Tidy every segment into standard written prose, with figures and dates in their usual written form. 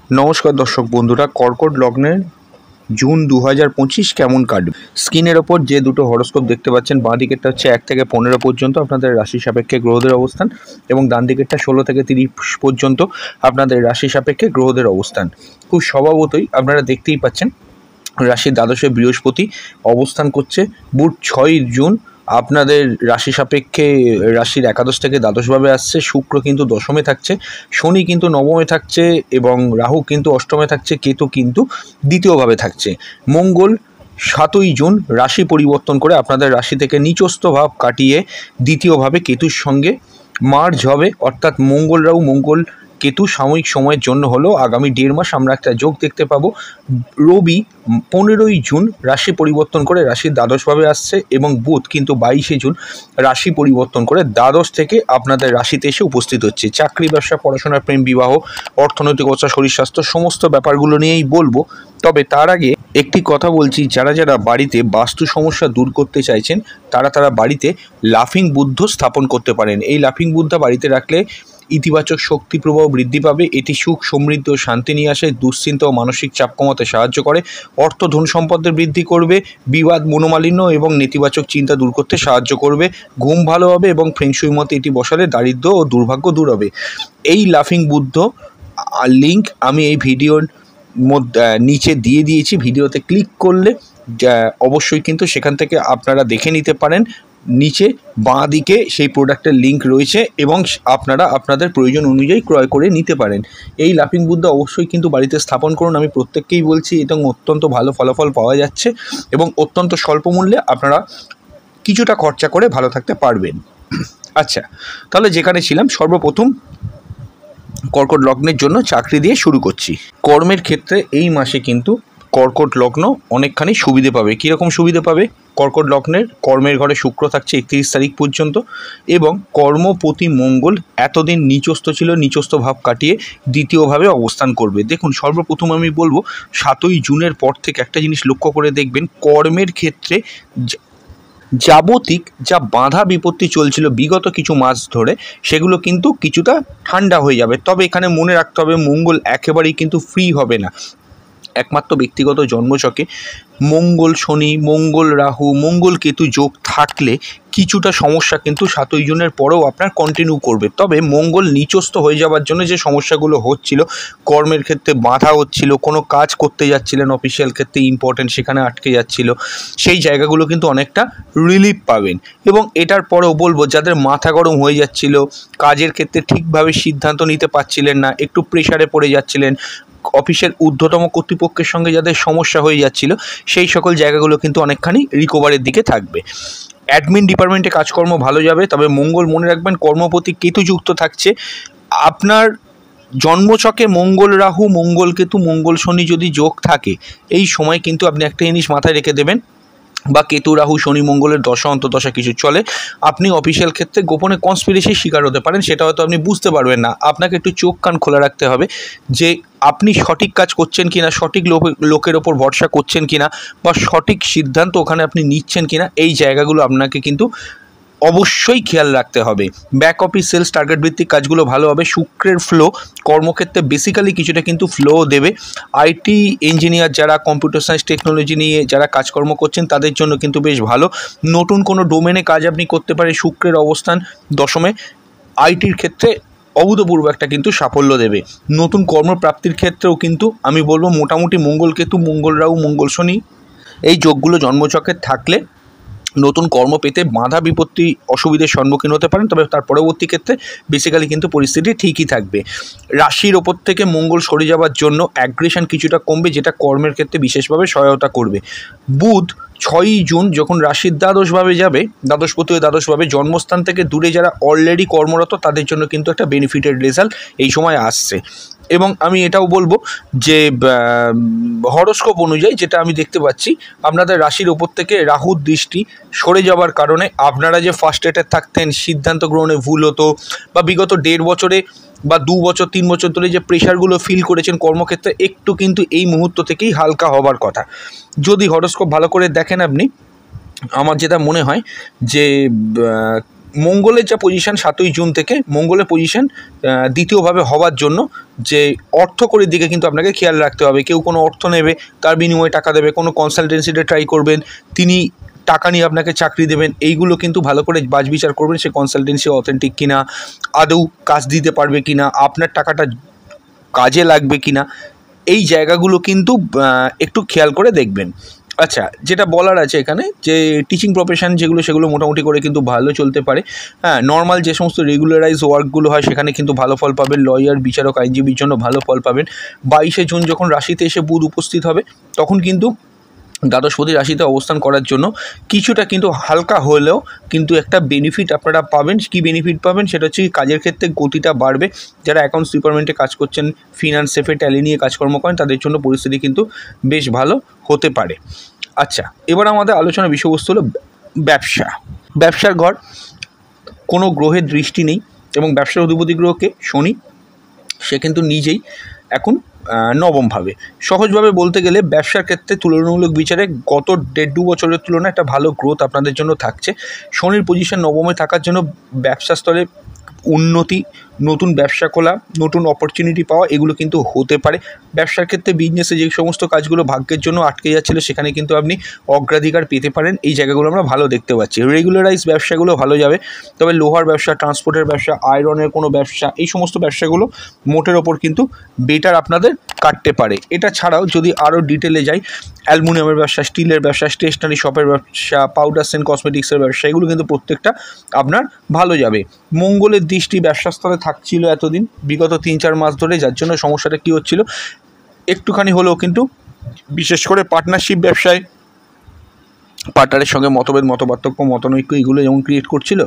নমস্কার দর্শক বন্ধুরা, কর্কট লগ্নের জুন 2025 কেমন কাটবে। স্ক্রিনের ওপর যে দুটো হরোস্কোপ দেখতে পাচ্ছেন, বাঁ দিকেরটা হচ্ছে 1 থেকে 15 পর্যন্ত আপনাদের রাশি সাপেক্ষে গ্রহদের অবস্থান, এবং ডান দিকেরটা 16 থেকে 30 পর্যন্ত আপনাদের রাশি সাপেক্ষে গ্রহদের অবস্থান। খুব স্বভাবতই আপনারা দেখতেই পাচ্ছেন রাশির দ্বাদশে বৃহস্পতি অবস্থান করছে। বুধ 6 জুন আপনাদের রাশি সাপেক্ষে রাশির একাদশ থেকে দ্বাদশভাবে আসছে। শুক্র কিন্তু দশমে থাকছে, শনি কিন্তু নবমে থাকছে, এবং রাহু কিন্তু অষ্টমে থাকছে, কেতু কিন্তু দ্বিতীয়ভাবে থাকছে। মঙ্গল 7ই জুন রাশি পরিবর্তন করে আপনাদের রাশি থেকে নিচস্থ ভাব কাটিয়ে দ্বিতীয়ভাবে কেতুর সঙ্গে মার্জ হবে, অর্থাৎ মঙ্গল রাহু মঙ্গল কেতু সাময়িক সময়ের জন্য হলো আগামী 1.5 মাস আমরা একটা যোগ দেখতে পাবো। রবি 15ই জুন রাশি পরিবর্তন করে রাশির দ্বাদশভাবে আসছে, এবং বুধ কিন্তু 22শে জুন রাশি পরিবর্তন করে দ্বাদশ থেকে আপনাদের রাশিতে এসে উপস্থিত হচ্ছে। চাকরি, ব্যবসা, পড়াশোনা, প্রেম, বিবাহ, অর্থনৈতিক অবস্থা, শরীর স্বাস্থ্য সমস্ত ব্যাপারগুলো নিয়েই বলবো। তবে তার আগে একটি কথা বলছি, যারা যারা বাড়িতে বাস্তু সমস্যা দূর করতে চাইছেন তারা বাড়িতে লাফিং বুদ্ধ স্থাপন করতে পারেন। এই লাফিং বুদ্ধা বাড়িতে রাখলে ইতিবাচক শক্তি প্রবাহ বৃদ্ধি পাবে। এটি সুখ, সমৃদ্ধি ও শান্তি নিয়ে আসে, দুশ্চিন্তা ও মানসিক চাপ কমাতে সাহায্য করে, অর্থ ধন সম্পদের বৃদ্ধি করবে, বিবাদ, মনোমালিন্য এবং নেতিবাচক চিন্তা দূর করতে সাহায্য করবে, ঘুম ভালো হবে, এবং ফেংশুই মতে এটি বসালে দারিদ্র্য ও দুর্ভাগ্য দূর হবে। এই লাফিং বুদ্ধ লিঙ্ক আমি এই ভিডিওর মধ্যে নিচে দিয়ে দিয়েছি। ভিডিওতে ক্লিক করলে অবশ্যই কিন্তু সেখান থেকে আপনারা দেখে নিতে পারেন। নিচে বাঁ দিকে সেই প্রোডাক্টের লিঙ্ক রয়েছে, এবং আপনারা আপনাদের প্রয়োজন অনুযায়ী ক্রয় করে নিতে পারেন। এই লাফিং বুদ্ধা অবশ্যই কিন্তু বাড়িতে স্থাপন করুন। আমি প্রত্যেককেই বলছি, এবং অত্যন্ত ভালো ফলাফল পাওয়া যাচ্ছে, এবং অত্যন্ত স্বল্প মূল্যে আপনারা কিছুটা খরচা করে ভালো থাকতে পারবেন। আচ্ছা, তাহলে যেখানে ছিলাম, সর্বপ্রথম কর্কট লগ্নের জন্য চাকরি দিয়ে শুরু করছি। কর্মের ক্ষেত্রে এই মাসে কিন্তু কর্কট লগ্ন অনেকখানি সুবিধে পাবে। কীরকম সুবিধে পাবে? কর্কট লগ্নের কর্মের ঘরে শুক্র থাকছে 31 তারিখ পর্যন্ত, এবং কর্মপতি মঙ্গল এতদিন নিচস্থ ছিল, নিচস্থ ভাব কাটিয়ে দ্বিতীয়ভাবে অবস্থান করবে। দেখুন, সর্বপ্রথম আমি বলবো 7ই জুনের পর থেকে একটা জিনিস লক্ষ্য করে দেখবেন, কর্মের ক্ষেত্রে যাবতিক যা বাধা বিপত্তি চলছিল বিগত কিছু মাস ধরে, সেগুলো কিন্তু কিছুটা ঠান্ডা হয়ে যাবে। তবে এখানে মনে রাখতে হবে, মঙ্গল একেবারেই কিন্তু ফ্রি হবে না। একমাত্র ব্যক্তিগত জন্মছকে মঙ্গল শনি, মঙ্গল রাহু, মঙ্গল কেতু যোগ থাকলে কিছুটা সমস্যা কিন্তু 7ই জুনের পরেও আপনার কন্টিনিউ করবে। তবে মঙ্গল নিচস্থ হয়ে যাওয়ার জন্য যে সমস্যাগুলো হচ্ছিল, কর্মের ক্ষেত্রে বাধা হচ্ছিল, কোনো কাজ করতে যাচ্ছিলেন অফিসিয়াল ক্ষেত্রে ইম্পর্টেন্ট, সেখানে আটকে যাচ্ছিল, সেই জায়গাগুলো কিন্তু অনেকটা রিলিফ পাবেন। এবং এটার পরেও বলবো, যাদের মাথা গরম হয়ে যাচ্ছিল, কাজের ক্ষেত্রে ঠিকভাবে সিদ্ধান্ত নিতে পারছিলেন না, একটু প্রেশারে পড়ে যাচ্ছিলেন, অফিসের ঊর্ধ্বতম কর্তৃপক্ষের সঙ্গে যাদের সমস্যা হয়ে যাচ্ছিল, সেই সকল জায়গাগুলো কিন্তু অনেকখানি রিকভারের দিকে থাকবে। অ্যাডমিন ডিপার্টমেন্টে কাজকর্ম ভালো যাবে। তবে মঙ্গল মনে রাখবেন কর্মপতি কেতু যুক্ত থাকছে। আপনার জন্মছকে মঙ্গল রাহু, মঙ্গল কেতু, মঙ্গল শনি যদি যোগ থাকে, এই সময় কিন্তু আপনি একটা জিনিস মাথায় রেখে দেবেন, বা কেতু রাহু শনি মঙ্গলের দশা অন্তর্দশা কিছু চলে, আপনি অফিসিয়াল ক্ষেত্রে গোপনে কনস্পিরেসির শিকার হতে পারেন। সেটা হয়তো আপনি বুঝতে পারবেন না। আপনাকে একটু চোখ কান খোলা রাখতে হবে যে আপনি সঠিক কাজ করছেন কিনা, সঠিক লোকের ওপর ভরসা করছেন কিনা, বা সঠিক সিদ্ধান্ত ওখানে আপনি নিচ্ছেন কিনা, এই জায়গাগুলো আপনাকে কিন্তু অবশ্যই খেয়াল রাখতে হবে। ব্যাক অফিস, সেলস, টার্গেট ভিত্তিক কাজগুলো ভালো হবে। শুক্রের ফ্লো কর্মক্ষেত্রে বেসিক্যালি কিছুটা কিন্তু ফ্লো দেবে। আইটি ইঞ্জিনিয়ার যারা কম্পিউটার সায়েন্স টেকনোলজি নিয়ে যারা কাজকর্ম করছেন, তাদের জন্য কিন্তু বেশ ভালো। নতুন কোনো ডোমেনে কাজ আপনি করতে পারেন। শুক্রের অবস্থান দশমে আইটির ক্ষেত্রে অভূতপূর্ব একটা কিন্তু সাফল্য দেবে। নতুন কর্মপ্রাপ্তির ক্ষেত্রেও কিন্তু আমি বলবো মোটামুটি মঙ্গল কেতু, মঙ্গল রাহু, মঙ্গল শনি এই যোগগুলো জন্মছকে থাকলে নতুন কর্ম পেতে বাধা বিপত্তি অসুবিধার সম্মুখীন হতে পারেন। তবে তার পরবর্তী ক্ষেত্রে বেসিক্যালি কিন্তু পরিস্থিতি ঠিকই থাকবে। রাশির ওপর থেকে মঙ্গল সরে যাওয়ার জন্য অ্যাগ্রেশন কিছুটা কমবে, যেটা কর্মের ক্ষেত্রে বিশেষভাবে সহায়তা করবে। বুধ 6ই জুন যখন রাশির দ্বাদশভাবে যাবে, দ্বাদশপতি হয়ে দ্বাদশভাবে, জন্মস্থান থেকে দূরে যারা অলরেডি কর্মরত তাদের জন্য কিন্তু একটা বেনিফিটেড রেজাল্ট এই সময় আসছে। এবং আমি এটাও বলবো যে হরোস্কোপ অনুযায়ী যেটা আমি দেখতে পাচ্ছি, আপনাদের রাশির ওপর থেকে রাহুর দৃষ্টি সরে যাওয়ার কারণে আপনারা যে ফার্স্ট্রেটেড থাকতেন, সিদ্ধান্ত গ্রহণে ভুল হতো, বা বিগত 1.5 বছরে বা 2 বছর 3 বছর ধরে যে প্রেশারগুলো ফিল করেছেন কর্মক্ষেত্রে, একটু কিন্তু এই মুহূর্ত থেকেই হালকা হবার কথা। যদি হরোস্কোপ ভালো করে দেখেন আপনি, আমার যেটা মনে হয় যে মঙ্গলের যা পজিশন 7ই জুন থেকে মঙ্গলের পজিশন দ্বিতীয়ভাবে হওয়ার জন্য যে অর্থকরীর দিকে কিন্তু আপনাকে খেয়াল রাখতে হবে। কেউ কোনো অর্থ নেবে, তার বিনিময়ে টাকা দেবে, কোনো কনসালটেন্সিতে ট্রাই করবেন, তিনি টাকা নিয়ে আপনাকে চাকরি দেবেন, এইগুলো কিন্তু ভালো করে বাছবিচার করবেন সে কনসালটেন্সি অথেন্টিক কিনা, আদৌ কাজ দিতে পারবে কিনা, আপনার টাকাটা কাজে লাগবে কিনা, এই জায়গাগুলো কিন্তু একটু খেয়াল করে দেখবেন। আচ্ছা, যেটা বলার আছে এখানে যে টিচিং প্রফেশন যেগুলো সেগুলো মোটামুটি করে কিন্তু ভালো চলতে পারে। হ্যাঁ, নর্মাল যে সমস্ত রেগুলারাইজ ওয়ার্কগুলো হয় সেখানে কিন্তু ভালো ফল পাবেন। লয়ার, বিচারক, আইনজীবীর জন্য ভালো ফল পাবেন। 22শে জুন যখন রাশিতে এসে বুধ উপস্থিত হবে তখন কিন্তু দ্বাদশপতি রাশিতে অবস্থান করার জন্য কিছুটা কিন্তু হালকা হলেও কিন্তু একটা বেনিফিট আপনারা পাবেন। কী বেনিফিট পাবেন সেটা হচ্ছে কাজের ক্ষেত্রে গতিটা বাড়বে। যারা অ্যাকাউন্টস ডিপার্টমেন্টে কাজ করছেন, ফিনান্স, সেফে, ট্যালি নিয়ে কাজকর্ম করেন, তাদের জন্য পরিস্থিতি কিন্তু বেশ ভালো হতে পারে। আচ্ছা, এবার আমাদের আলোচনার বিষয়বস্তু হলো ব্যবসা। ব্যবসার ঘর, কোনো গ্রহের দৃষ্টি নেই এবং ব্যবসার অধিপতি গ্রহকে শনি, সে কিন্তু নিজেই এখন নবমভাবে। সহজভাবে বলতে গেলে ব্যবসার ক্ষেত্রে তুলনামূলক বিচারে গত 1.5-2 বছরের তুলনায় একটা ভালো গ্রোথ আপনাদের জন্য থাকছে। শনির পজিশন নবমে থাকার জন্য ব্যবসা স্থলে উন্নতি, নতুন ব্যবসা খোলা, নতুন অপরচুনিটি পাওয়া, এগুলো কিন্তু হতে পারে। ব্যবসার ক্ষেত্রে বিজনেসে যে সমস্ত কাজগুলো ভাগ্যের জন্য আটকে যাচ্ছিলো সেখানে কিন্তু আপনি অগ্রাধিকার পেতে পারেন। এই জায়গাগুলো আমরা ভালো দেখতে পাচ্ছি। রেগুলারাইজ ব্যবসাগুলো ভালো যাবে, তবে লোহার ব্যবসা, ট্রান্সপোর্টের ব্যবসা, আয়রনের কোনো ব্যবসা, এই সমস্ত ব্যবসাগুলো মোটের ওপর কিন্তু বেটার আপনাদের কাটতে পারে। এটা ছাড়াও যদি আরও ডিটেলে যাই, অ্যালুমিনিয়ামের ব্যবসা, স্টিলের ব্যবসা, স্টেশনারি শপের ব্যবসা, পাউডার সেন্ট কসমেটিক্সের ব্যবসা, এগুলো কিন্তু প্রত্যেকটা আপনার ভালো যাবে। মঙ্গলের দৃষ্টি ব্যবসা স্থলে থাকছিল এতদিন, বিগত 3-4 মাস ধরে, যার জন্য সমস্যাটা কী হচ্ছিল একটুখানি হলেও কিন্তু বিশেষ করে পার্টনারশিপ ব্যবসায় পার্টনারের সঙ্গে মতভেদ, মতপার্থক্য, মতানৈক্য এগুলো যেমন ক্রিয়েট করছিল,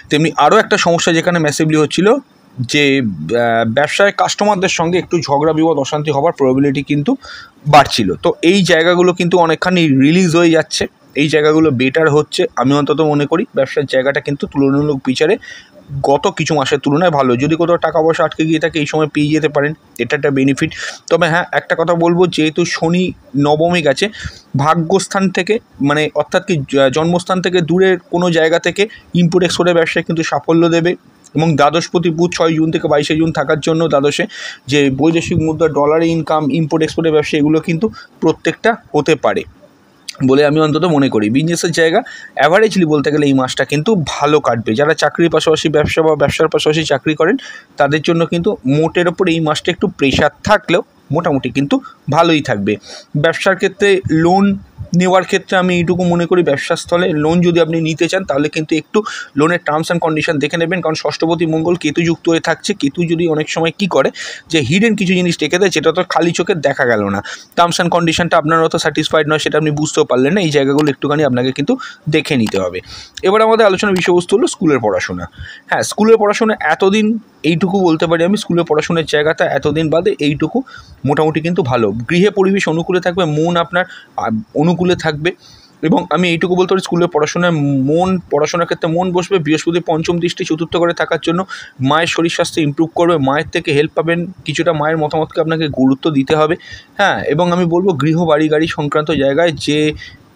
তেমনি আরও একটা সমস্যা যেখানে ম্যাসিভলি হচ্ছিল যে ব্যবসায় কাস্টমারদের সঙ্গে একটু ঝগড়া বিবাদ অশান্তি হওয়ার প্রবাবিলিটি কিন্তু বাড়ছিল। তো এই জায়গাগুলো কিন্তু অনেকখানি রিলিজ হয়ে যাচ্ছে, এই জায়গাগুলো বেটার হচ্ছে। আমি অন্তত মনে করি ব্যবসার জায়গাটা কিন্তু তুলনামূলক বিচারে গত কিছু মাসের তুলনায় ভালো। যদি কোথাও টাকা পয়সা আটকে গিয়ে থাকে এই সময় পেয়ে যেতে পারেন, এটা একটা বেনিফিট। তবে হ্যাঁ, একটা কথা বলবো, যেহেতু শনি নবমে গেছে, ভাগ্যস্থান থেকে মানে অর্থাৎ কি জন্মস্থান থেকে দূরের কোনো জায়গা থেকে ইম্পোর্ট এক্সপোর্টের ব্যবসায় কিন্তু সাফল্য দেবে। এবং দ্বাদশপতি বুধ 6 জুন থেকে 22শে জুন থাকার জন্য দ্বাদশে যে বৈদেশিক মুদ্রা, ডলারে ইনকাম, ইম্পোর্ট এক্সপোর্টের ব্যবসা, এগুলো কিন্তু প্রত্যেকটা হতে পারে বলে আমি অন্তত মনে করি। বিজনেসের জায়গা অ্যাভারেজলি বলতে গেলে এই মাসটা কিন্তু ভালো কাটবে। যারা চাকরির পাশাপাশি ব্যবসা বা ব্যবসার পাশাপাশি চাকরি করেন তাদের জন্য কিন্তু মোটের ওপর এই মাসটা একটু প্রেশার থাকলেও মোটামুটি কিন্তু ভালোই থাকবে। ব্যবসার ক্ষেত্রে লোন নেওয়ার ক্ষেত্রে আমি এইটুকু মনে করি, ব্যবসার স্থলে লোন যদি আপনি নিতে চান তাহলে কিন্তু একটু লোনের টার্মস অ্যান্ড কন্ডিশন দেখে নেবেন, কারণ ষষ্ঠপতি মঙ্গল কেতু যুক্ত হয়ে থাকছে। কেতু যদি অনেক সময় কী করে যে হিডেন কিছু জিনিস রেখে দেয়, যেটা তো খালি চোখে দেখা গেল না, টার্মস অ্যান্ড কন্ডিশনটা আপনার অত স্যাটিসফাইড নয়, সেটা আপনি বুঝতেও পারলেন না, এই জায়গাগুলো একটুখানি আপনাকে কিন্তু দেখে নিতে হবে। এবার আমাদের আলোচনার বিষয়বস্তু হলো স্কুলের পড়াশোনা। হ্যাঁ, স্কুলের পড়াশোনা এতদিন এইটুকু বলতে পারি আমি, স্কুলের পড়াশোনার জায়গাটা এতদিন বাদে এইটুকু মোটামুটি কিন্তু ভালো। গৃহে পরিবেশ অনুকূলে থাকবে, মন আপনার অনুকূলে থাকবে। এবং আমি এইটুকু বলতে পারি স্কুলের পড়াশোনার ক্ষেত্রে মন বসবে। বৃহস্পতি পঞ্চম দৃষ্টি চতুর্থ ঘরে থাকার জন্য মায়ের শরীর স্বাস্থ্য ইমপ্রুভ করবে, মায়ের থেকে হেল্প পাবেন, কিছুটা মায়ের মতামতকে আপনাকে গুরুত্ব দিতে হবে। হ্যাঁ, এবং আমি বলবো গৃহ, বাড়ি, গাড়ি সংক্রান্ত জায়গায় যে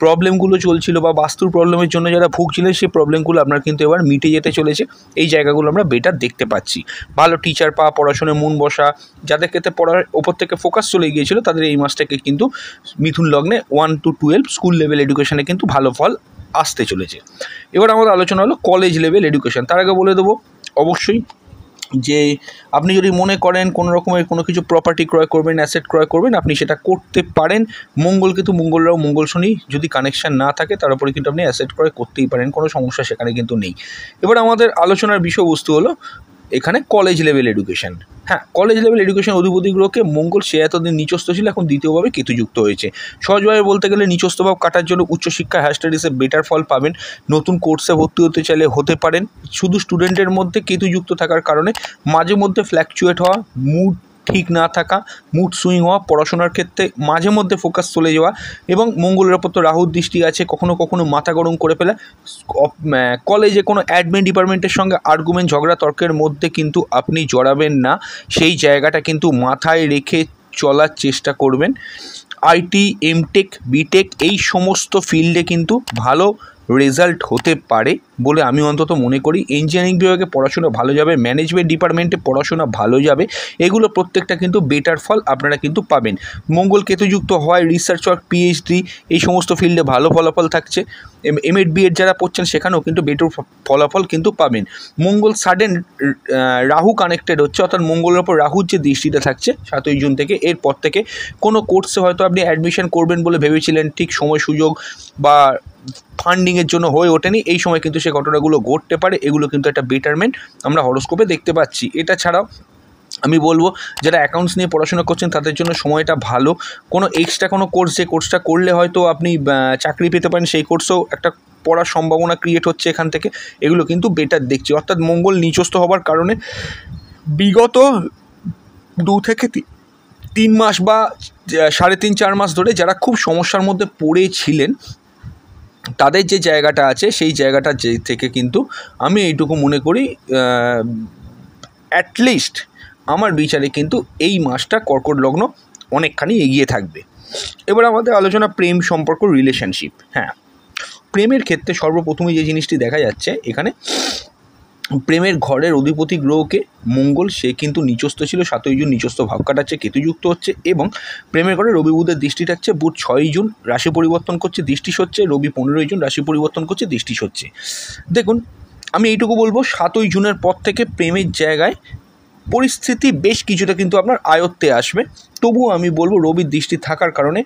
প্রবলেমগুলো চলছিল বা বাস্তুর প্রবলেমের জন্য যারা ভুগছিলেন, সেই প্রবলেমগুলো আপনার কিন্তু এবার মিটে যেতে চলেছে। এই জায়গাগুলো আমরা বেটার দেখতে পাচ্ছি। ভালো টিচার পাওয়া, পড়াশোনায় মন বসা, যাদের ক্ষেত্রে পড়ার ওপর থেকে ফোকাস চলে গিয়েছিল তাদের এই মাসটাকে কিন্তু মিথুন লগ্নে 1 to 12 স্কুল লেভেল এডুকেশনে কিন্তু ভালো ফল আসতে চলেছে। এবার আমাদের আলোচনা হলো কলেজ লেভেল এডুকেশন। তার আগে বলে দেবো অবশ্যই যে আপনি যদি মনে করেন কোনো রকমের কোনো কিছু প্রপার্টি ক্রয় করবেন, অ্যাসেট ক্রয় করবেন, আপনি সেটা করতে পারেন। মঙ্গলরাও মঙ্গল শনি যদি কানেকশান না থাকে তার উপরে কিন্তু আপনি অ্যাসেট ক্রয় করতেই পারেন, কোনো সমস্যা সেখানে কিন্তু নেই। এবার আমাদের আলোচনার বিষয়বস্তু হলো এখানে কলেজ লেভেল এডুকেশন। হ্যাঁ, কলেজ লেভেল এডুকেশন অধিপতি গ্রহকে মঙ্গল, সে এতদিন নিচস্থ ছিল, এখন দ্বিতীয়ভাবে কেতুযুক্ত হয়েছে। সহজভাবে বলতে গেলে নিচস্থ ভাব কাটার জন্য উচ্চশিক্ষা, হায়ার স্টাডিজে বেটার ফল পাবেন। নতুন কোর্সে ভর্তি হতে চাইলে হতে পারেন। শুধু স্টুডেন্টের মধ্যে কেতুযুক্ত থাকার কারণে মাঝে মধ্যে ফ্ল্যাকচুয়েট হওয়া, মুড ঠিক না থাকা, মুড সুইং হওয়া, পড়াশোনার ক্ষেত্রে মাঝে মধ্যে ফোকাস চলে যাওয়া, এবং মঙ্গলের ওপর তো রাহুর দৃষ্টি আছে, কখনো কখনো মাথা গরম করে ফেলা। কলেজে কোনো অ্যাডমিন ডিপার্টমেন্টের সঙ্গে আর্গুমেন্ট, ঝগড়া, তর্কের মধ্যে কিন্তু আপনি জড়াবেন না, সেই জায়গাটা কিন্তু মাথায় রেখে চলার চেষ্টা করবেন। আইটি, এমটেক, বিটেক এই সমস্ত ফিল্ডে কিন্তু ভালো রেজাল্ট হতে পারে বলে আমি অন্তত মনে করি। ইঞ্জিনিয়ারিং বিভাগে পড়াশোনা ভালো যাবে, ম্যানেজমেন্ট ডিপার্টমেন্টে পড়াশোনা ভালো যাবে, এগুলো প্রত্যেকটা কিন্তু বেটার ফল আপনারা কিন্তু পাবেন। মঙ্গল কেতুযুক্ত হয় রিসার্চ ওয়ার্ক, পিএইচডি এই সমস্ত ফিল্ডে ভালো ফলাফল থাকছে। এমএড বিএড যারা পড়ছেন সেখানেও কিন্তু বেটার ফলাফল কিন্তু পাবেন। মঙ্গল সাডেন রাহু কানেক্টেড হচ্ছে, অর্থাৎ মঙ্গলের ওপর রাহুর যে দৃষ্টিটা থাকছে 7ই জুন থেকে, এরপর থেকে কোনো কোর্সে হয়তো আপনি অ্যাডমিশন করবেন বলে ভেবেছিলেন, ঠিক সময় সুযোগ বা ফান্ডিংয়ের জন্য হয়ে ওঠেনি, এই সময় কিন্তু সে ঘটনাগুলো ঘটতে পারে। এগুলো কিন্তু একটা বেটারমেন্ট আমরা হরোস্কোপে দেখতে পাচ্ছি। এটা ছাড়াও আমি বলবো যারা অ্যাকাউন্টস নিয়ে পড়াশোনা করছেন তাদের জন্য সময়টা ভালো। কোনো এক্সট্রা কোনো কোর্স, যে কোর্সটা করলে হয়তো আপনি চাকরি পেতে পারেন, সেই কোর্সেও একটা পড়ার সম্ভাবনা ক্রিয়েট হচ্ছে এখান থেকে, এগুলো কিন্তু বেটার দেখছি। অর্থাৎ মঙ্গল নিচস্থ হবার কারণে বিগত 2 থেকে 3 মাস বা 3.5-4 মাস ধরে যারা খুব সমস্যার মধ্যে পড়েছিলেন, তাদের যে জায়গাটা আছে সেই জায়গাটা থেকে কিন্তু আমি এইটুকু মনে করি অ্যাটলিস্ট আমার বিচারে কিন্তু এই মাসটা কর্কট লগ্ন অনেকখানি এগিয়ে থাকবে। এবার আমাদের আলোচনা প্রেম সম্পর্ক, রিলেশনশিপ। হ্যাঁ, প্রেমের ক্ষেত্রে সর্বপ্রথমে যে জিনিসটি দেখা যাচ্ছে এখানে, প্রেমের ঘরের অধিপতি গ্রহকে মঙ্গল, সে কিন্তু নিচস্থ ছিল, 7ই জুন নিচস্থ ভাব কাটাচ্ছে, কেতুযুক্ত হচ্ছে, এবং প্রেমের ঘরে রবি বুধের দৃষ্টি থাকছে। বুধ 6ই জুন রাশি পরিবর্তন করছে, দৃষ্টি হচ্ছে, রবি 15ই জুন রাশি পরিবর্তন করছে, দৃষ্টি হচ্ছে। দেখুন, আমি এইটুকু বলবো 7ই জুনের পর থেকে প্রেমের জায়গায় পরিস্থিতি বেশ কিছুটা কিন্তু আপনার আয়ত্তে আসবে। তবুও আমি বলবো রবির দৃষ্টি থাকার কারণে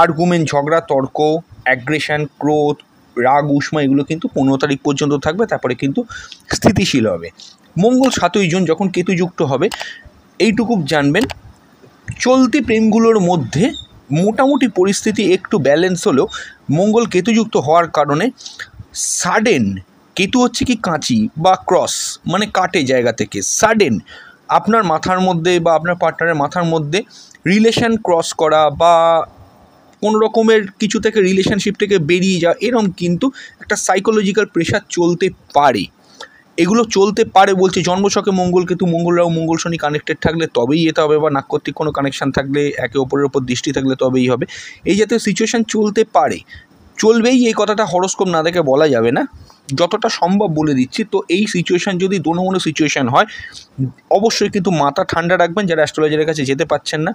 আর্গুমেন্ট, ঝগড়া, তর্ক, অ্যাগ্রেশন, ক্রোধ, রাগ, উষ্মা এগুলো কিন্তু 15 তারিখ পর্যন্ত থাকবে, তারপরে কিন্তু স্থিতিশীল হবে। মঙ্গল 7ই জুন যখন কেতুযুক্ত হবে, এইটুকু জানবেন চলতি প্রেমগুলোর মধ্যে মোটামুটি পরিস্থিতি একটু ব্যালেন্স হলেও মঙ্গল কেতুযুক্ত হওয়ার কারণে সাডেন, কেতু হচ্ছে কি কাঁচি বা ক্রস, মানে কাটে জায়গা থেকে, সাডেন আপনার মাথার মধ্যে বা আপনার পার্টনারের মাথার মধ্যে রিলেশন ক্রস করা বা কোনো রকমের কিছু থেকে রিলেশনশিপ থেকে বেরিয়ে যাওয়া, এরকম কিন্তু একটা সাইকোলজিক্যাল প্রেশার চলতে পারে। এগুলো চলতে পারে বলছে জন্মছকে মঙ্গল কেতু, মঙ্গল রাহু, মঙ্গল শনি কানেক্টেড থাকলে তবেই যেতে হবে, বা নাক্ষত্রিক কোনো কানেকশান থাকলে, একে অপরের ওপর দৃষ্টি থাকলে তবেই হবে। এই জাতীয় সিচুয়েশান চলতে পারে, চলবেই, এই কথাটা হরোস্কোপ না দেখে বলা যাবে না, যতটা সম্ভব বলে দিচ্ছি। তো এই সিচুয়েশান যদি দোনো সিচুয়েশান হয়, অবশ্যই কিন্তু মাথা ঠান্ডা রাখবেন যারা অ্যাস্ট্রোলজারের কাছে যেতে পারছেন না।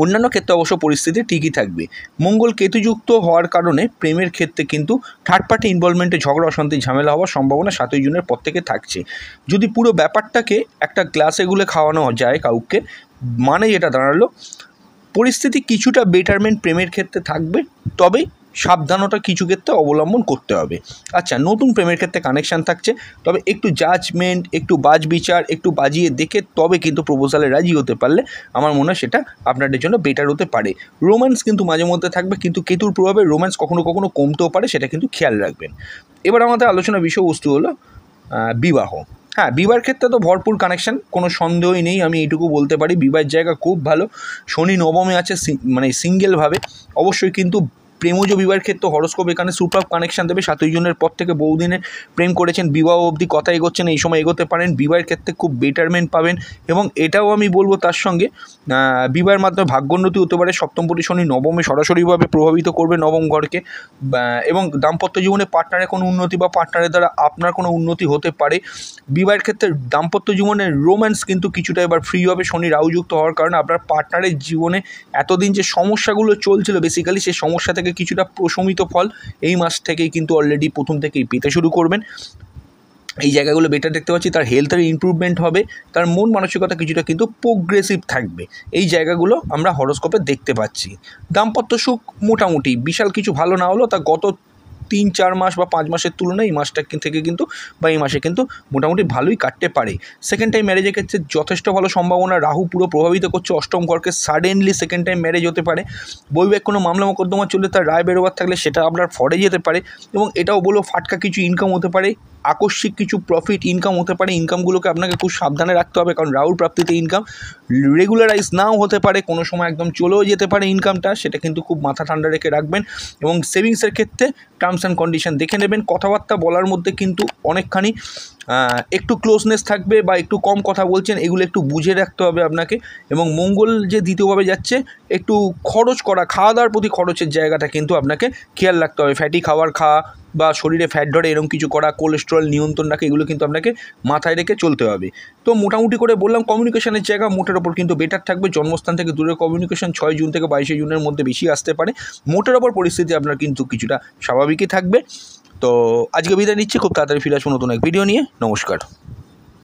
অন্যান্য ক্ষেত্রে অবশ্য পরিস্থিতি ঠিকই থাকবে। মঙ্গল কেতুযুক্ত হওয়ার কারণে প্রেমের ক্ষেত্রে কিন্তু থার্ড পার্টি ইনভলভমেন্টে ঝগড়া, অশান্তি, ঝামেলা হওয়ার সম্ভাবনা 7ই জুনের পর থেকে থাকছে। যদি পুরো ব্যাপারটাকে একটা গ্লাসে গুলে খাওয়ানো যায় কাউকে, মানে যেটা দাঁড়ালো পরিস্থিতি কিছুটা বেটারমেন্ট প্রেমের ক্ষেত্রে থাকবে, তবে সাবধানতা কিছু ক্ষেত্রে অবলম্বন করতে হবে। আচ্ছা, নতুন প্রেমের ক্ষেত্রে কানেকশান থাকছে, তবে একটু জাজমেন্ট, একটু বাজ বিচার, একটু বাজিয়ে দেখে তবে কিন্তু প্রপোজালে রাজি হতে পারলে আমার মনে হয় সেটা আপনাদের জন্য বেটার হতে পারে। রোম্যান্স কিন্তু মাঝে মধ্যে থাকবে, কিন্তু কেতুর প্রভাবে রোম্যান্স কখনো কখনো কমতেও পারে, সেটা কিন্তু খেয়াল রাখবেন। এবার আমাদের আলোচনার বিষয়বস্তু হলো বিবাহ। হ্যাঁ, বিবাহের ক্ষেত্রে তো ভরপুর কানেকশান, কোনো সন্দেহই নেই। আমি এইটুকু বলতে পারি বিবাহের জায়গা খুব ভালো। শনি নবমে আছে, মানে সিঙ্গেলভাবে। অবশ্যই কিন্তু প্রেমজ বিবাহের ক্ষেত্রে হরোস্কোপ এখানে সুপার কানেকশান দেবে। 7ই জুনের পর থেকে বহুদিনে প্রেম করেছেন, বিবাহ অবধি কথা এগোচ্ছেন, এই সময় এগোতে পারেন, বিবাহের ক্ষেত্রে খুব বেটারমেন্ট পাবেন। এবং এটাও আমি বলবো তার সঙ্গে বিবাহের মাধ্যমে ভাগ্যোন্নতি হতে পারে। সপ্তমপতি শনি নবমে সরাসরিভাবে প্রভাবিত করবে নবম ঘরকে, এবং দাম্পত্য জীবনে পার্টনারের কোনো উন্নতি বা পার্টনারের দ্বারা আপনার কোনো উন্নতি হতে পারে। বিবাহের ক্ষেত্রে দাম্পত্য জীবনের রোম্যান্স কিন্তু কিছুটা এবার ফ্রি হবে শনি রাহুযুক্ত হওয়ার কারণে। আপনার পার্টনারের জীবনে এতদিন যে সমস্যাগুলো চলছিল বেসিক্যালি, সেই সমস্যা থেকে কিছুটা প্রশমিত ফল এই মাস থেকেই কিন্তু অলরেডি প্রথম থেকেই পেতে শুরু করবেন। এই জায়গাগুলো বেটার দেখতে পাচ্ছি। তার হেলথের ইমপ্রুভমেন্ট হবে, তার মন মানসিকতা কিছুটা কিন্তু প্রোগ্রেসিভ থাকবে, এই জায়গাগুলো আমরা হরোস্কোপে দেখতে পাচ্ছি। দাম্পত্য সুখ মোটামুটি বিশাল কিছু ভালো না হলেও তা গত 3-4 মাস বা 5 মাসের তুলনায় এই মাসটা থেকে কিন্তু বা এই মাসে কিন্তু মোটামুটি ভালোই কাটতে পারে। সেকেন্ড টাইম ম্যারেজের ক্ষেত্রে যথেষ্ট ভালো সম্ভাবনা, রাহু পুরো প্রভাবিত করছে অষ্টম ঘরকে, সাডেনলি সেকেন্ড টাইম ম্যারেজ হতে পারে। বৈবাহিক কোনো মামলা মোকদ্দমা চললে তার রায় বেরোবার থাকলে সেটা আপনার ফরে যেতে পারে, এবং এটাও বলো ফাটকা কিছু ইনকাম হতে পারে, আকস্মিক কিছু প্রফিট ইনকাম হতে পারে। ইনকামগুলোকে আপনাকে খুব সাবধানে রাখতে হবে, কারণ রাহুর প্রাপ্তিতে ইনকাম রেগুলারাইজ নাও হতে পারে, কোনো সময় একদম চলেও যেতে পারে ইনকামটা, সেটা কিন্তু খুব মাথা ঠান্ডা রেখে রাখবেন। এবং সেভিংসের ক্ষেত্রে টার্মস অ্যান্ড কন্ডিশন দেখে নেবেন। কথাবার্তা বলার মধ্যে কিন্তু অনেকখানি একটু ক্লোজনেস থাকবে বা একটু কম কথা বলছেন, এগুলো একটু বুঝে রাখতে হবে আপনাকে। এবং মঙ্গল যে দ্বিতীয়ভাবে যাচ্ছে, একটু খরচ করা, খাওয়া দাওয়ার প্রতি খরচের জায়গাটা কিন্তু আপনাকে খেয়াল রাখতে হবে। ফ্যাটি খাবার খাওয়া বা শরীরে ফ্যাট ধরে এরকম কিছু করা, কোলেস্টেরল নিয়ন্ত্রণ রাখা, এগুলো কিন্তু আপনাকে মাথায় রেখে চলতে হবে। তো মোটামুটি করে বললাম, কমিউনিকেশনের জায়গা মোটের ওপর কিন্তু বেটার থাকবে। জন্মস্থান থেকে দূরের কমিউনিকেশন 6 জুন থেকে 22 জুনের মধ্যে বেশি আসতে পারে। মোটের ওপর পরিস্থিতি আপনার কিন্তু কিছুটা স্বাভাবিকই থাকবে। তো আজকে বিদায় নিচ্ছি, খুব তাড়াতাড়ি ফিরে আসবো নতুন এক ভিডিও নিয়ে। নমস্কার।